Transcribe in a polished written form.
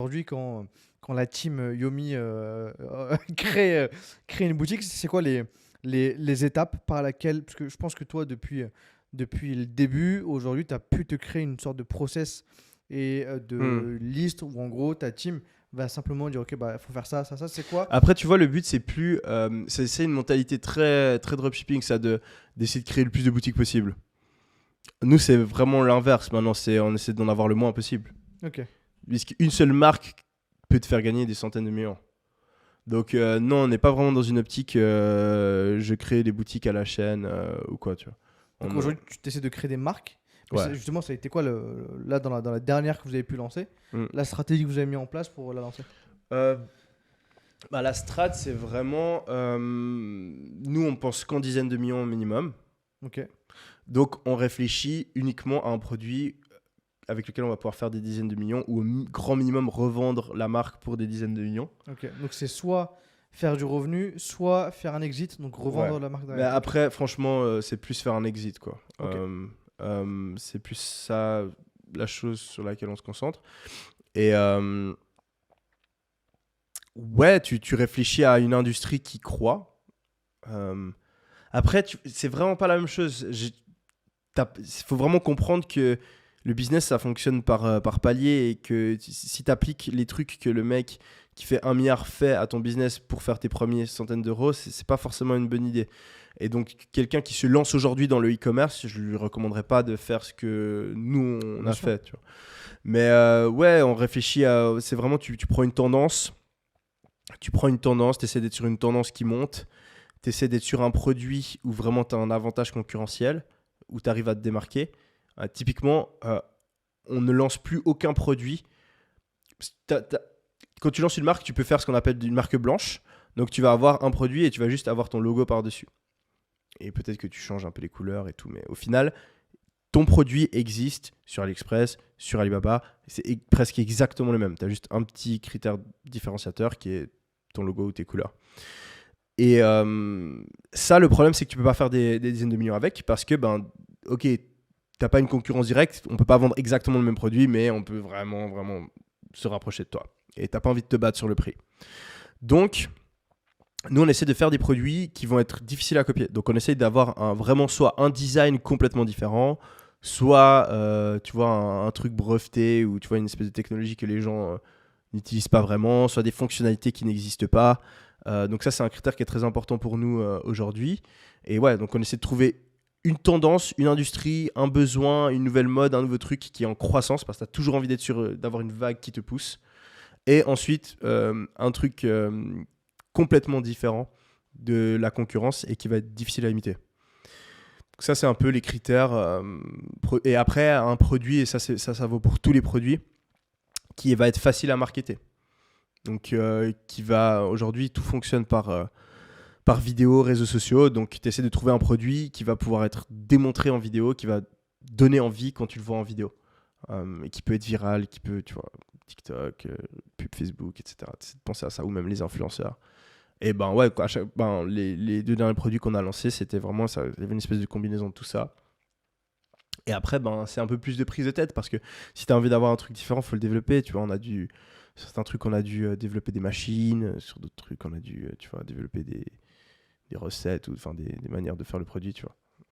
aujourd'hui quand la team Yomi crée une boutique, c'est quoi les étapes par laquelle, parce que je pense que toi, depuis le début, aujourd'hui, tu as pu te créer une sorte de process et Hmm. de liste où en gros, ta team va simplement dire, OK, bah, il faut faire ça, ça, ça, c'est quoi? Après, tu vois, le but, c'est plus. C'est une mentalité très, très dropshipping, ça, d'essayer de créer le plus de boutiques possible. Nous, c'est vraiment l'inverse. Maintenant, on essaie d'en avoir le moins possible. OK. Puisqu'une seule marque peut te faire gagner des centaines de millions. Donc, non, on n'est pas vraiment dans une optique je crée des boutiques à la chaîne ou quoi, tu vois. Donc On, aujourd'hui, tu essaies de créer des marques. Mais ouais. justement, ça a été quoi, là, dans la dernière que vous avez pu lancer, Hmm. la stratégie que vous avez mis en place pour la lancer? Euh, Bah, la strat, c'est vraiment. Nous, on pense qu'en dizaines de millions au minimum. OK. Donc, on réfléchit uniquement à un produit avec lequel on va pouvoir faire des dizaines de millions ou grand minimum revendre la marque pour des dizaines de millions. OK. Donc c'est soit faire du revenu, soit faire un exit, donc Ouais. revendre la marque Mais derrière. OK. après, franchement, c'est plus faire un exit, quoi. OK. C'est plus ça la chose sur laquelle on se concentre. Et ouais, tu réfléchis à une industrie qui croît. Euh, Après, c'est vraiment pas la même chose. Il faut vraiment comprendre que le business, ça fonctionne par palier et que si tu appliques les trucs que le mec qui fait 1 milliard fait à ton business pour faire tes premiers centaines d'euros, c'est pas forcément une bonne idée. Et donc, quelqu'un qui se lance aujourd'hui dans le e-commerce, je lui recommanderais pas de faire ce que nous, on Bien a sûr. fait. Tu vois. Mais ouais, on réfléchit à. C'est vraiment, tu prends une tendance, tu essaies d'être sur une tendance qui monte, tu essaies d'être sur un produit où vraiment tu as un avantage concurrentiel, où tu arrives à te démarquer. Typiquement, on ne lance plus aucun produit. Quand tu lances une marque, tu peux faire ce qu'on appelle une marque blanche. Donc tu vas avoir un produit et tu vas juste avoir ton logo par-dessus. Et peut-être que tu changes un peu les couleurs et tout, mais au final, ton produit existe sur AliExpress, sur Alibaba. C'est presque exactement le même. Tu as juste un petit critère différenciateur qui est ton logo ou tes couleurs. Et ça, le problème, c'est que tu peux pas faire des dizaines de millions avec parce que, ben, ok, t'as pas une concurrence directe, on peut pas vendre exactement le même produit, mais on peut vraiment, vraiment se rapprocher de toi. Et t'as pas envie de te battre sur le prix. Donc, nous, on essaie de faire des produits qui vont être difficiles à copier. Donc, on essaie d'avoir vraiment soit un design complètement différent, soit, tu vois, un truc breveté ou tu vois, une espèce de technologie que les gens n'utilisent pas vraiment, soit des fonctionnalités qui n'existent pas. Donc ça, c'est un critère qui est très important pour nous aujourd'hui. Et ouais, donc on essaie de trouver une tendance, une industrie, un besoin, une nouvelle mode, un nouveau truc qui est en croissance parce que tu as toujours envie d'avoir une vague qui te pousse. Et ensuite, un truc complètement différent de la concurrence et qui va être difficile à imiter. Donc ça, c'est un peu les critères. Et après, un produit, et ça vaut pour tous les produits, qui va être facile à marketer. Donc, qui va aujourd'hui, tout fonctionne par vidéo, réseaux sociaux. Donc, tu essaies de trouver un produit qui va pouvoir être démontré en vidéo, qui va donner envie quand tu le vois en vidéo. Et qui peut être viral, qui peut, tu vois, TikTok, pub Facebook, etc. Tu essaies de penser à ça, ou même les influenceurs. Et ben ouais, quoi, les 2 derniers produits qu'on a lancés, c'était vraiment ça. Il y avait une espèce de combinaison de tout ça. Et après, ben, c'est un peu plus de prise de tête parce que si tu as envie d'avoir un truc différent, il faut le développer. Tu vois, certains trucs, on a dû développer des machines. Sur d'autres trucs, on a dû tu vois, développer des recettes ou enfin, des manières de faire le produit. Tu vois.